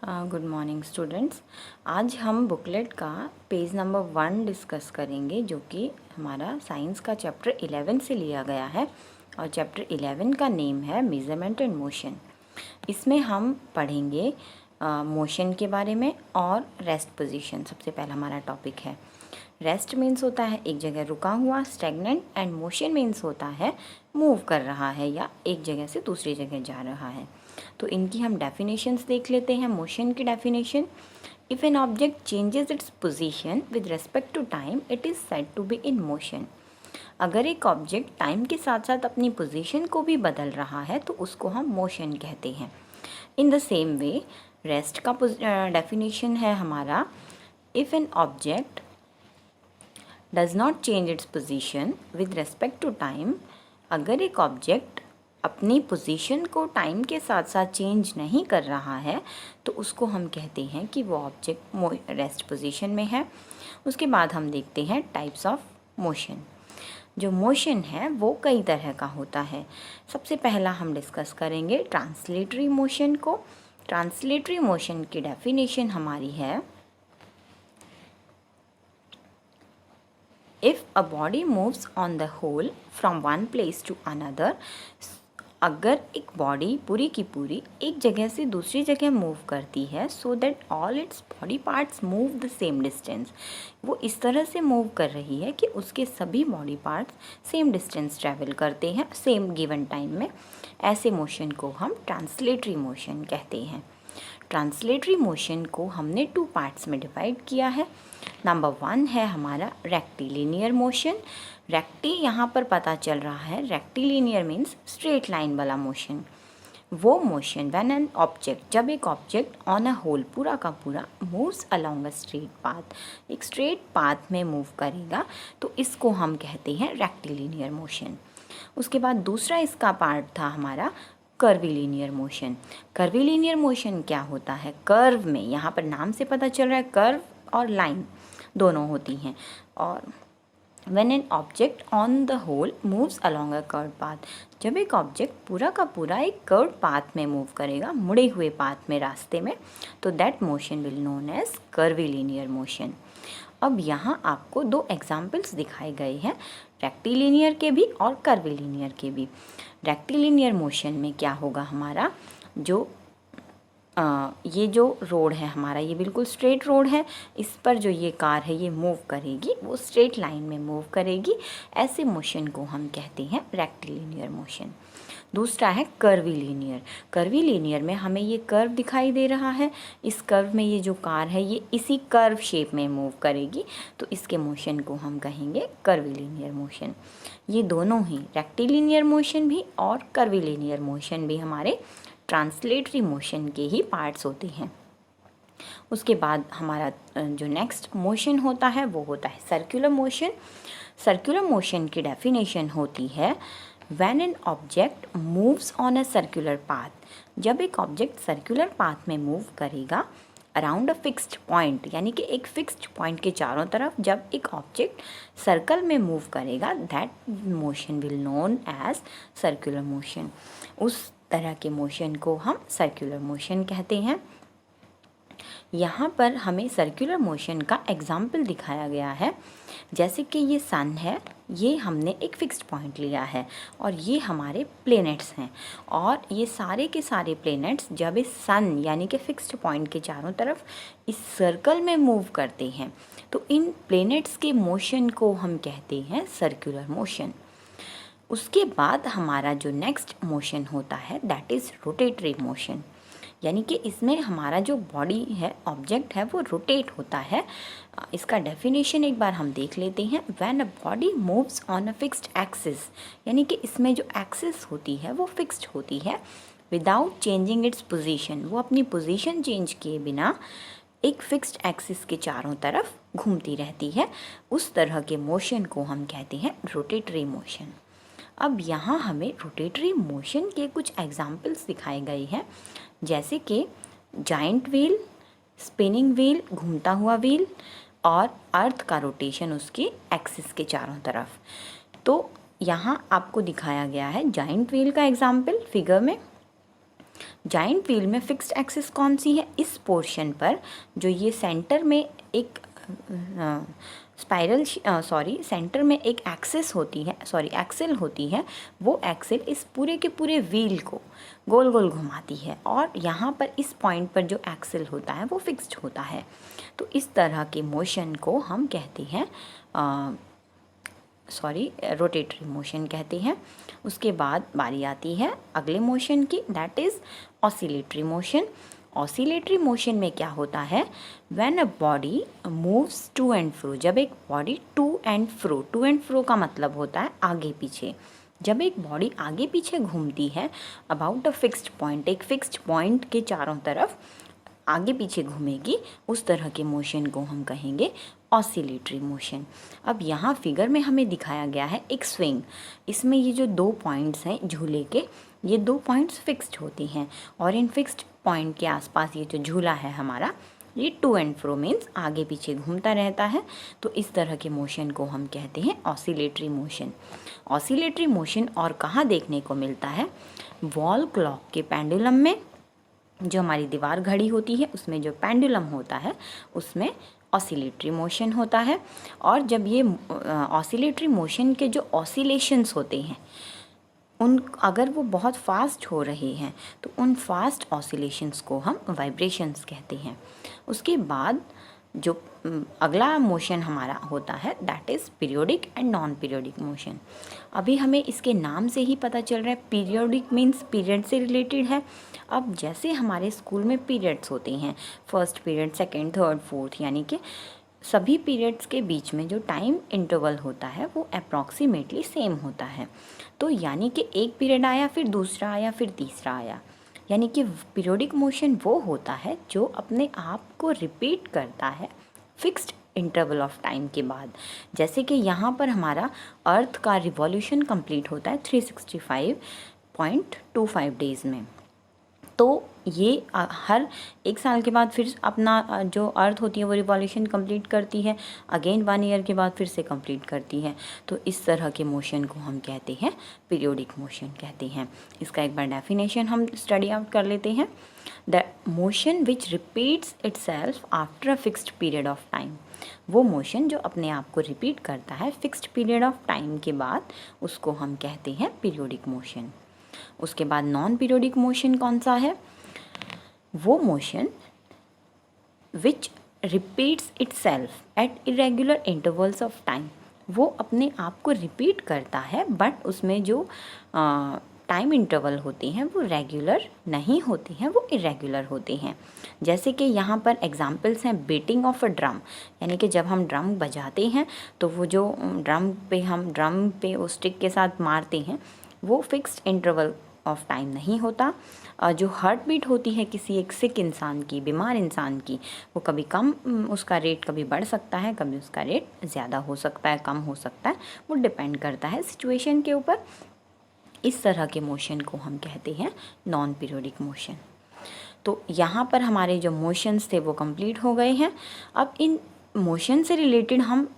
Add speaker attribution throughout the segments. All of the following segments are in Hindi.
Speaker 1: Good morning students. आज हम बुकलेट का पेज नंबर 1 डिस्कस करेंगे, जो कि हमारा साइंस का चैप्टर 11 से लिया गया है और चैप्टर 11 का नेम है मेजरमेंट एंड मोशन। इसमें हम पढ़ेंगे मोशन के बारे में और रेस्ट पोजीशन। सबसे पहला हमारा टॉपिक है रेस्ट मीन्स होता है एक जगह रुका हुआ, स्टैग्नेंट, एंड मोशन मीन्स होता है मूव कर रहा है या एक जगह से दूसरी जगह जा रहा है। तो इनकी हम डेफिनेशंस देख लेते हैं। मोशन की definition: if an object changes its position with respect to time it is said to be in motion. अगर एक ऑब्जेक्ट टाइम के साथ साथ अपनी पोजीशन को भी बदल रहा है तो उसको हम मोशन कहते हैं। In the same way rest का डेफिनेशन है हमारा: if an object does not change its position with respect to time। अगर एक ऑब्जेक्ट अपनी पोजीशन को टाइम के साथ साथ चेंज नहीं कर रहा है तो उसको हम कहते हैं कि वो ऑब्जेक्ट रेस्ट पोजीशन में है। उसके बाद हम देखते हैं टाइप्स ऑफ मोशन। जो मोशन है वो कई तरह का होता है। सबसे पहला हम डिस्कस करेंगे ट्रांसलेटरी मोशन को। ट्रांसलेटरी मोशन की डेफिनेशन हमारी है: If a body moves on the whole from one place to another, अगर एक बॉडी पूरी की पूरी एक जगह से दूसरी जगह मूव करती है, so that all its body parts move the same distance, वो इस तरह से मूव कर रही है कि उसके सभी body parts same distance travel करते हैं सेम गिवन टाइम में, ऐसे मोशन को हम ट्रांसलेटरी मोशन कहते हैं। ट्रांसलेटरी मोशन को हमने 2 पार्ट्स में डिवाइड किया है। नंबर 1 है हमारा रेक्टिलिनियर मोशन। रेक्टी यहाँ पर पता चल रहा है, रेक्टिलिनियर मीन्स स्ट्रेट लाइन वाला मोशन। वो मोशन व्हेन एन ऑब्जेक्ट, जब एक ऑब्जेक्ट ऑन अ होल पूरा का पूरा moves along a straight path, एक स्ट्रेट पाथ में मूव करेगा, तो इसको हम कहते हैं रेक्टिलिनियर मोशन। उसके बाद दूसरा इसका पार्ट था हमारा कर्विलिनियर मोशन। कर्विलिनियर मोशन क्या होता है? कर्व में, यहाँ पर नाम से पता चल रहा है कर्व और लाइन दोनों होती हैं। और when an object on the whole moves along a curved path, जब एक ऑब्जेक्ट पूरा का पूरा एक कर्व पाथ में मूव करेगा, मुड़े हुए पाथ में, रास्ते में, तो that motion will known as curvilinear motion. अब यहाँ आपको 2 एग्जाम्पल्स दिखाए गए हैं, रेक्टिलिनियर के भी और कर्विलिनियर के भी। रेक्टिलिनियर मोशन में क्या होगा हमारा, जो ये जो रोड है हमारा, ये बिल्कुल स्ट्रेट रोड है, इस पर जो ये कार है ये मूव करेगी, वो स्ट्रेट लाइन में मूव करेगी, ऐसे मोशन को हम कहते हैं रेक्टिलिनियर मोशन। दूसरा है कर्विलिनियर। कर्विलिनियर में हमें ये कर्व दिखाई दे रहा है, इस कर्व में ये जो कार है ये इसी कर्व शेप में मूव करेगी, तो इसके मोशन को हम कहेंगे कर्विलिनियर मोशन। ये दोनों ही रेक्टिलिनियर मोशन भी और कर्विलिनियर मोशन भी हमारे ट्रांसलेटरी मोशन के ही पार्ट्स होते हैं। उसके बाद हमारा जो नेक्स्ट मोशन होता है वो होता है सर्कुलर मोशन। सर्कुलर मोशन की डेफिनेशन होती है when an object moves on a circular path, जब एक ऑब्जेक्ट सर्कुलर पाथ में मूव करेगा अराउंड अ फिक्स्ड पॉइंट, यानी कि एक फिक्स्ड पॉइंट के चारों तरफ जब एक ऑब्जेक्ट सर्कल में मूव करेगा, that motion will known as circular motion. उस तरह के मोशन को हम सर्कुलर मोशन कहते हैं। यहाँ पर हमें सर्कुलर मोशन का एग्जाम्पल दिखाया गया है, जैसे कि ये सन है, ये हमने एक फिक्स्ड पॉइंट लिया है और ये हमारे प्लैनेट्स हैं, और ये सारे के सारे प्लैनेट्स जब इस सन यानी कि फिक्स्ड पॉइंट के चारों तरफ इस सर्कल में मूव करते हैं तो इन प्लैनेट्स के मोशन को हम कहते हैं सर्कुलर मोशन। उसके बाद हमारा जो नेक्स्ट मोशन होता है दैट इज़ रोटेटरी मोशन, यानी कि इसमें हमारा जो बॉडी है, ऑब्जेक्ट है, वो रोटेट होता है। इसका डेफिनेशन एक बार हम देख लेते हैं। When a body moves on a fixed axis, यानी कि इसमें जो एक्सिस होती है वो फिक्स्ड होती है, विदाउट चेंजिंग इट्स पोजीशन, वो अपनी पोजीशन चेंज किए बिना एक फिक्स्ड एक्सिस के चारों तरफ घूमती रहती है, उस तरह के मोशन को हम कहते हैं रोटेटरी मोशन। अब यहाँ हमें रोटेटरी मोशन के कुछ एग्जाम्पल्स दिखाए गए हैं, जैसे कि जाइंट व्हील, स्पिनिंग व्हील, घूमता हुआ व्हील, और अर्थ का रोटेशन उसकी एक्सिस के चारों तरफ। तो यहाँ आपको दिखाया गया है जाइंट व्हील का एग्जाम्पल फिगर में। जाइंट व्हील में फिक्स्ड एक्सिस कौन सी है? इस पोर्शन पर जो ये सेंटर में एक सेंटर में एक एक्सिस होती है, एक्सेल होती है, वो एक्सेल इस पूरे के पूरे व्हील को गोल गोल घुमाती है और यहाँ पर इस पॉइंट पर जो एक्सेल होता है वो फिक्स्ड होता है। तो इस तरह के मोशन को हम कहते हैं रोटेटरी मोशन कहते हैं। उसके बाद बारी आती है अगले मोशन की, that is oscillatory motion. Oscillatory motion में क्या होता है? When a body moves to and fro, जब एक बॉडी टू एंड फ्रो का मतलब होता है आगे पीछे। जब एक बॉडी आगे पीछे घूमती है अबाउट अ फिक्स्ड पॉइंट, एक फिक्स्ड पॉइंट के चारों तरफ आगे पीछे घूमेगी, उस तरह के मोशन को हम कहेंगे ऑसिलेटरी मोशन। अब यहाँ फिगर में हमें दिखाया गया है एक स्विंग। इसमें ये जो 2 पॉइंट्स हैं झूले के, ये 2 पॉइंट्स फिक्स्ड होती हैं और इन फिक्स्ड पॉइंट के आसपास ये जो झूला है हमारा, ये टू एंड फ्रो मीन्स आगे पीछे घूमता रहता है। तो इस तरह के मोशन को हम कहते हैं ऑसिलेटरी मोशन। ऑसिलेटरी मोशन और कहाँ देखने को मिलता है? वॉल क्लॉक के पेंडुलम में, जो हमारी दीवार घड़ी होती है उसमें जो पेंडुलम होता है उसमें ऑसिलेटरी मोशन होता है। और जब ये ऑसिलेटरी मोशन के जो ऑसिलेशंस होते हैं अगर वो बहुत फास्ट हो रहे हैं तो उन फास्ट ऑसिलेशंस को हम वाइब्रेशंस कहते हैं। उसके बाद जो अगला मोशन हमारा होता है that is periodic and non periodic motion. अभी हमें इसके नाम से ही पता चल रहा है पीरियोडिक मीन्स पीरियड से रिलेटेड है। अब जैसे हमारे स्कूल में पीरियड्स होते हैं, first period, second, third, fourth, यानी कि सभी पीरियड्स के बीच में जो टाइम इंटरवल होता है वो अप्रॉक्सीमेटली सेम होता है। तो यानी कि एक पीरियड आया, फिर दूसरा आया, फिर तीसरा आया, यानी कि पीरियोडिक मोशन वो होता है जो अपने आप को रिपीट करता है फिक्स्ड इंटरवल ऑफ टाइम के बाद। जैसे कि यहाँ पर हमारा अर्थ का रिवॉल्यूशन कंप्लीट होता है 365.25 डेज़ में। तो ये हर 1 साल के बाद फिर अपना जो अर्थ होती है वो रिवॉल्यूशन कंप्लीट करती है, अगेन 1 ईयर के बाद फिर से कंप्लीट करती है। तो इस तरह के मोशन को हम कहते हैं पीरियोडिक मोशन कहते हैं। इसका एक बार डेफिनेशन हम स्टडी आउट कर लेते हैं। The motion which repeats itself after a fixed period of time, वो मोशन जो अपने आप को रिपीट करता है फिक्स्ड पीरियड ऑफ टाइम के बाद, उसको हम कहते हैं पीरियोडिक मोशन। उसके बाद नॉन पीरियोडिक मोशन कौन सा है? वो motion which repeats itself eight irregular intervals of time, वो अपने आप को रिपीट करता है बट उसमें जो टाइम इंटरवल होते हैं वो रेगुलर नहीं होते हैं, वो इरेगुलर होते हैं। जैसे कि यहाँ पर एग्जांपल्स हैं बीटिंग ऑफ अ ड्रम, यानी कि जब हम ड्रम बजाते हैं तो वो जो ड्रम पे वो स्टिक के साथ मारते हैं वो फिक्स्ड इंटरवल ऑफ टाइम नहीं होता। जो हार्ट बीट होती है किसी एक सिक इंसान की, बीमार इंसान की, वो कभी कम उसका रेट कभी बढ़ सकता है, कभी उसका रेट ज़्यादा हो सकता है, कम हो सकता है, वो डिपेंड करता है सिचुएशन के ऊपर। इस तरह के मोशन को हम कहते हैं नॉन पीरियोडिक मोशन। तो यहाँ पर हमारे जो मोशंस थे वो कंप्लीट हो गए हैं। अब इन मोशन से रिलेटेड हम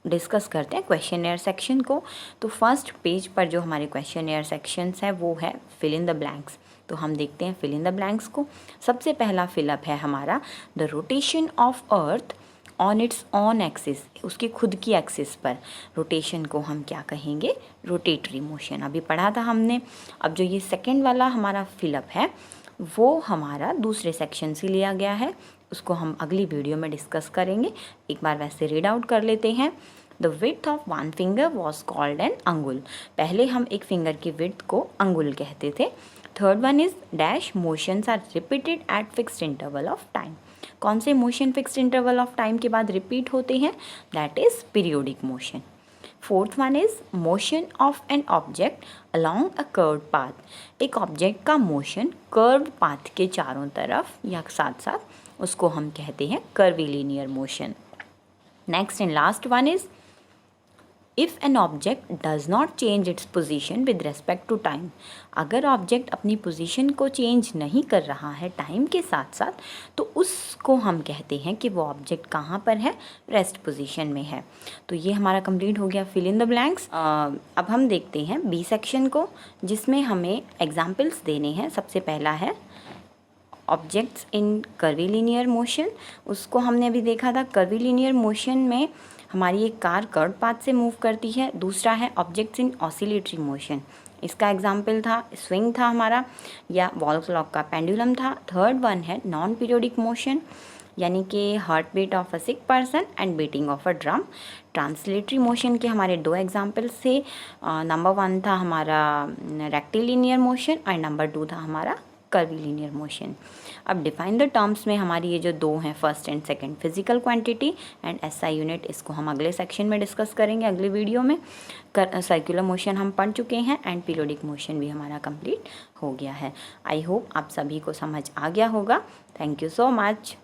Speaker 1: डिस्कस करते हैं क्वेश्चनएयर सेक्शन को। तो फर्स्ट पेज पर जो हमारे क्वेश्चनएयर सेक्शंस है वो है फिल इन द ब्लैंक्स। तो हम देखते हैं फिल इन द ब्लैंक्स को। सबसे पहला फिलअप है हमारा the rotation of earth on it's on axis, उसकी खुद की एक्सिस पर रोटेशन को हम क्या कहेंगे? Rotatory motion. अभी पढ़ा था हमने। अब जो ये सेकेंड वाला हमारा फिलअप है वो हमारा दूसरे सेक्शन से लिया गया है, उसको हम अगली वीडियो में डिस्कस करेंगे। एक बार वैसे रीड आउट कर लेते हैं। The width of one finger was called an अंगुल। पहले हम एक फिंगर की विड्थ को अंगुल कहते थे। Third one is dash motions are repeated at fixed interval of time. कौन से motion fixed interval of time के बाद रिपीट होते हैं? That is periodic motion. Fourth one is motion of an object along a curved path. एक ऑब्जेक्ट का मोशन कर्व्ड पाथ के चारों तरफ या साथ साथ उसको हम कहते हैं curvilinear motion. Next and last one is if an object does not change its position with respect to time, अगर ऑब्जेक्ट अपनी पोजीशन को चेंज नहीं कर रहा है टाइम के साथ साथ, तो उसको हम कहते हैं कि वो ऑब्जेक्ट कहाँ पर है, रेस्ट पोजीशन में है। तो ये हमारा कंप्लीट हो गया फिल इन द ब्लैंक्स। अब हम देखते हैं बी सेक्शन को, जिसमें हमें एग्जाम्पल्स देने हैं। सबसे पहला है ऑब्जेक्ट्स इन कर्वीलिनियर मोशन। उसको हमने अभी देखा था, कर्वीलिनियर मोशन में हमारी एक कार कर्व पाथ से मूव करती है। दूसरा है ऑब्जेक्ट्स इन ऑसिलेटरी मोशन, इसका एग्जाम्पल था स्विंग था हमारा, या वॉल क्लॉक का पेंडुलम था। थर्ड वन है नॉन पीरियोडिक मोशन, यानी कि heart beat of a sick person and beating of a drum. Translatory motion के हमारे दो एग्जाम्पल्स थे। नंबर 1 था हमारा रेक्टिलिनियर मोशन और नंबर 2 था हमारा कर्वीलिनियर मोशन। अब डिफाइन द टर्म्स में हमारी ये जो दो हैं, first and second, physical quantity and SI unit, इसको हम अगले सेक्शन में डिस्कस करेंगे, अगले वीडियो में। सर्कुलर मोशन हम पढ़ चुके हैं एंड पीरियोडिक मोशन भी हमारा कंप्लीट हो गया है। आई होप आप सभी को समझ आ गया होगा। Thank you so much.